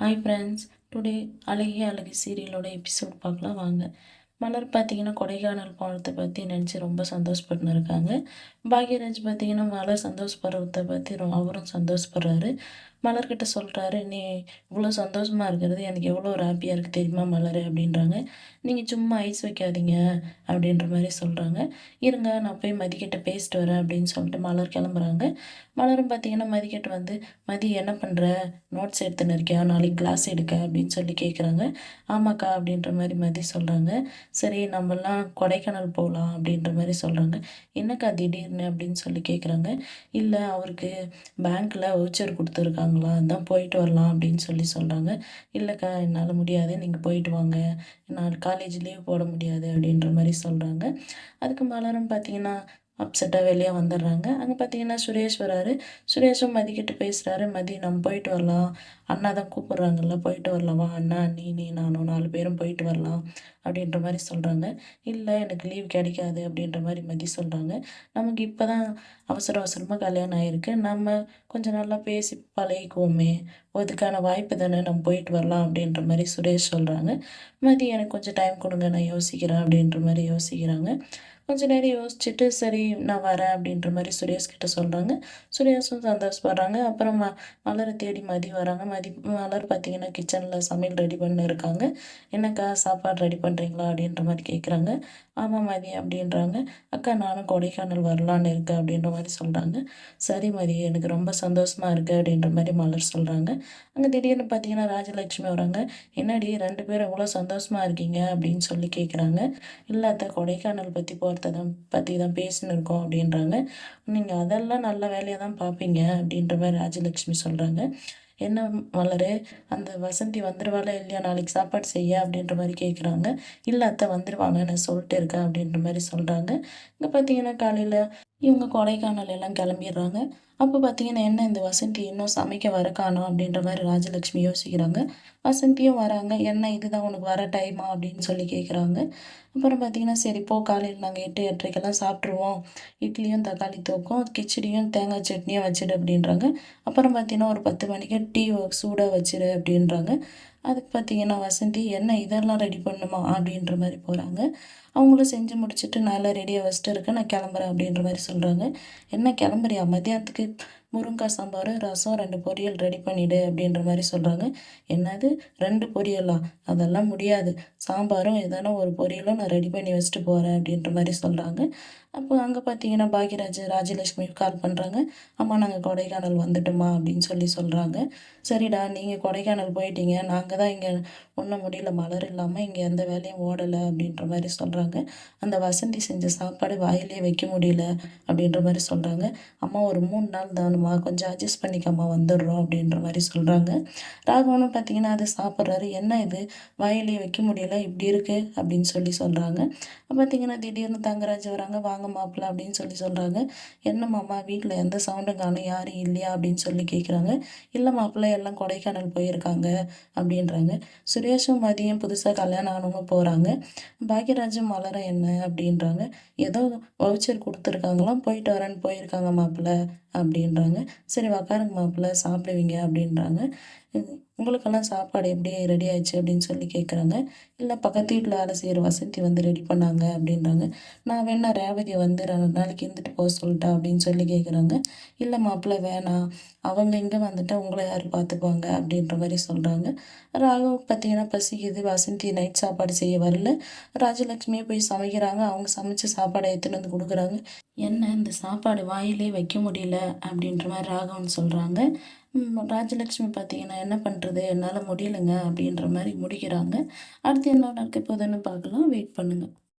Hi friends, today அழகிய அழகு சீரியலோட episode பார்க்கலாம் வாங்க. மலர் பார்த்தீங்கன்னா கொடைக்கானல் போனதை பற்றி நினச்சி ரொம்ப சந்தோஷப்பட்டுன்னு இருக்காங்க. பாக்யராஜ் பார்த்தீங்கன்னா மலர் சந்தோஷப்படுறத பற்றி அவரும் சந்தோஷப்படுறாரு. மலர்கிட்ட சொல்கிறாரு, நீ இவ்வளோ சந்தோஷமாக இருக்கிறது எனக்கு எவ்வளோ ஒரு ஹாப்பியாக இருக்குது தெரியுமா மலர் அப்படின்றாங்க. நீங்கள் சும்மா ஐஸ் வைக்காதீங்க அப்படின்ற மாதிரி சொல்கிறாங்க. இருங்க நான் போய் மதிக்கிட்ட பேசிட்டு வரேன் அப்படின்னு சொல்லிட்டு மலர் கிளம்புறாங்க. மலரும் பார்த்தீங்கன்னா மதிக்கிட்ட வந்து, மதி என்ன பண்ணுற, நோட்ஸ் எடுத்துன்னு இருக்கியா, நாளைக்கு கிளாஸ் எடுக்க அப்படின்னு சொல்லி கேட்குறாங்க. ஆமாக்கா அப்படின்ற மாதிரி மதி சொல்கிறாங்க. சரி நம்மலாம் கொடைக்கானல் போகலாம் அப்படின்ற மாதிரி சொல்கிறாங்க. என்னக்கா திடீர்னு அப்படின்னு சொல்லி கேட்குறாங்க. இல்லை அவருக்கு பேங்க்கில் வவுச்சர் கொடுத்துருக்காங்களா, அதான் போயிட்டு வரலாம் அப்படின்னு சொல்லி சொல்கிறாங்க. இல்லைக்கா என்னால் முடியாது, நீங்கள் போயிட்டு வாங்க, நான் காலேஜ் லீவ் போட முடியாது அப்படின்ற மாதிரி சொல்கிறாங்க. அதுக்கு மலரும் பார்த்தீங்கன்னா அப்செட்டாக வெளியே வந்துடுறாங்க. அங்கே பார்த்தீங்கன்னா சுரேஷ் வராரு. சுரேஷும் மதிக்கிட்ட பேசுகிறாரு. மதி நம்ம போயிட்டு வரலாம், அண்ணா தான் கூப்பிட்றாங்கல்ல, போயிட்டு வரலாமா அண்ணா, நீ நானும் 4 பேரும் போயிட்டு வரலாம் அப்படின்ற மாதிரி சொல்கிறாங்க. இல்லை எனக்கு லீவ் கிடைக்காது அப்படின்ற மாதிரி மதி சொல்கிறாங்க. நமக்கு இப்போ தான் அவசர அவசரமாக கல்யாணம் ஆகிருக்கு, நம்ம கொஞ்சம் நல்லா பேசி பழகிக்குவோமே, அதுக்கான வாய்ப்பு தானே, நம்ம போயிட்டு வரலாம் அப்படின்ற மாதிரி சுரேஷ் சொல்கிறாங்க. மதி எனக்கு கொஞ்சம் டைம் கொடுங்க, நான் யோசிக்கிறேன் அப்படின்ற மாதிரி யோசிக்கிறாங்க. கொஞ்ச நேரம் யோசிச்சுட்டு சரி நான் வரேன் அப்படின்ற மாதிரி சுரேஷ் கிட்ட சொல்கிறாங்க. சுரேஷும் சந்தோஷப்படுறாங்க. அப்புறம் மலரை தேடி மதி வராங்க. மலர் பார்த்தீங்கன்னா கிச்சனில் சமையல் ரெடி பண்ண இருக்காங்க. என்னக்கா சாப்பாடு ரெடி பண்ணுறீங்களா அப்படின்ற மாதிரி கேட்குறாங்க. ஆமாம் மதி அப்படின்றாங்க. அக்கா நானும் கொடைக்கானல் வரலான்னு இருக்கேன் அப்படின்ற மாதிரி சொல்கிறாங்க. சரி மதி, எனக்கு ரொம்ப சந்தோஷமாக இருக்குது அப்படின்ற மாதிரி மலர் சொல்கிறாங்க. அங்கே திடீர்னு பார்த்தீங்கன்னா ராஜலட்சுமி வராங்க. என்னடி 2 பேரும் எவ்வளோ சந்தோஷமாக இருக்கீங்க அப்படின்னு சொல்லி கேட்குறாங்க. இல்லை அத்தை, கொடைக்கானல் பற்றி தான் பேசின்னு இருக்கோம் அப்படின்றாங்க. நீங்கள் அதெல்லாம் நல்ல வேலையை தான் பார்ப்பீங்க அப்படின்ற மாதிரி ராஜலட்சுமி சொல்கிறாங்க. என்ன மலரு, அந்த வசந்தி வந்துடுவாளா இல்லையா நாளைக்கு சாப்பாடு செய்ய அப்படின்ற மாதிரி கேட்குறாங்க. இல்லை அத்தை வந்துடுவாங்க, நான் சொல்லிட்டு இருக்கேன் அப்படின்ற மாதிரி சொல்கிறாங்க. இங்கே பார்த்தீங்கன்னா காலையில் இவங்க கொடைக்கானல் எல்லாம் கிளம்பிடுறாங்க. அப்போ பார்த்தீங்கன்னா என்ன இந்த வசந்தி இன்னும் சமைக்க வர காணோம் அப்படின்ற மாதிரி ராஜலட்சுமி யோசிக்கிறாங்க. வசந்தியும் வராங்க. என்ன இதுதான் உனக்கு வர டைமா அப்படின்னு சொல்லி கேட்குறாங்க. அப்புறம் பார்த்தீங்கன்னா சரி போ, காலையில் நாங்கள் 8, 8:30க்கெல்லாம் சாப்பிட்ருவோம், இட்லியும் தக்காளி தொக்கும் கிச்சடியும் தேங்காய் சட்னியும் வச்சிடு அப்படின்றாங்க. அப்புறம் பார்த்தீங்கன்னா ஒரு 10 மணிக்கு டீ சூடாக வச்சிடு அப்படின்றாங்க. அதுக்கு பார்த்தீங்கன்னா வசந்தி என்ன இதெல்லாம் ரெடி பண்ணுமா அப்படின்ற மாதிரி போகிறாங்க. அவங்களும் செஞ்சு முடிச்சுட்டு நல்லா ரெடியாக வச்சுட்டு இருக்கேன், நான் கிளம்புறேன் அப்படின்ற மாதிரி சொல்கிறாங்க. என்ன கிளம்புறியா, மதியானத்துக்கு முருங்கைக்காய் சாம்பார், ரசம், 2 பொரியல் ரெடி பண்ணிவிடு அப்படின்ற மாதிரி சொல்கிறாங்க. என்னது 2 பொரியலா, அதெல்லாம் முடியாது, சாம்பாரும் எதனா ஒரு பொரியலும் நான் ரெடி பண்ணி வச்சுட்டு போகிறேன் அப்படின்ற மாதிரி சொல்கிறாங்க. அப்போ அங்கே பார்த்தீங்கன்னா பாக்யராஜ் ராஜலட்சுமி கால் பண்ணுறாங்க. அம்மா நாங்கள் கொடைக்கானல் வந்துட்டோமா அப்படின்னு சொல்லி சொல்கிறாங்க. சரிடா, நீங்கள் கொடைக்கானல் போயிட்டீங்க, நாங்கள் தான் இங்கே ஒன்றும் முடியல, மலர் இல்லாமல் இங்கே எந்த வேலையும் ஓடலை அப்படின்ற மாதிரி சொல்கிறாங்க. அந்த வசந்தி செஞ்ச சாப்பாடு வாயிலே வைக்க முடியல அப்படின்ற மாதிரி சொல்கிறாங்க. அம்மா ஒரு 3 நாள் தானுமா, கொஞ்சம் அட்ஜஸ்ட் பண்ணிக்கம்மா, வந்துடுறோம் அப்படின்ற மாதிரி சொல்கிறாங்க. ராகவனும் பார்த்தீங்கன்னா அதை சாப்பிட்றாரு. என்ன இது வாயிலே வைக்க முடியல இப்படி இருக்குது அப்படின்னு சொல்லி சொல்கிறாங்க. பார்த்தீங்கன்னா திடீர்னு தங்கராஜ் வராங்க. வாங்க மாப்பிள்ள அப்படின்னு சொல்லி சொல்கிறாங்க. என்ன மாமா வீட்டில் எந்த சவுண்டும் காணும், யாரும் இல்லையா அப்படின்னு சொல்லி கேட்குறாங்க. இல்லை மாப்பிள்ளை எல்லாம் கொடைக்கானல் போயிருக்காங்க அப்படின்றாங்க. சுரேஷும் மதியம் புதுசாக கல்யாணம் ஆனவங்க போகிறாங்க. பாக்யராஜும் மலரும் என்ன அப்படின்றாங்க. ஏதோ வவுச்சர் கொடுத்துருக்காங்களாம், போயிட்டு வரேன்னு போயிருக்காங்க மாப்பிள்ளை அப்படின்றாங்க. சரி உக்காருங்க மாப்பிள்ளை சாப்பிடுவீங்க அப்படின்றாங்க. உங்களுக்கெல்லாம் சாப்பாடு எப்படி ரெடி ஆயிடுச்சு அப்படின்னு சொல்லி கேட்குறாங்க. இல்லை பக்கத்து வீட்டில் வேலை செய்கிற வசந்தி வந்து ரெடி பண்ணாங்க அப்படின்றாங்க. நான் வேணா ரேவதியை வந்து 2 நாளைக்கு இருந்துட்டு போக சொல்லிட்டா அப்படின்னு சொல்லி கேட்குறாங்க. இல்லை மாப்பிள்ளை வேணாம், அவங்க இங்கே வந்துட்டால் உங்களை யார் பார்த்துக்குவாங்க அப்படின்ற மாதிரி சொல்கிறாங்க. ராகவ் பார்த்தீங்கன்னா பசிக்குது, வசந்தி நைட் சாப்பாடு செய்ய வரல, ராஜலட்சுமியே போய் சமைக்கிறாங்க. அவங்க சமைச்ச சாப்பாடை எடுத்துன்னு வந்து கொடுக்குறாங்க. என்ன இந்த சாப்பாடு வாயிலே வைக்க முடியல அப்படின்ற மாதிரி ராகவன் சொல்கிறாங்க. ராஜலட்சுமி பார்த்தீங்கன்னா என்ன பண்ணுறது, என்னால் முடியலைங்க அப்படின்ற மாதிரி முடிக்கிறாங்க. அடுத்து என்ன நடக்க போகுதுன்னு பார்க்கலாம், வெயிட் பண்ணுங்கள்.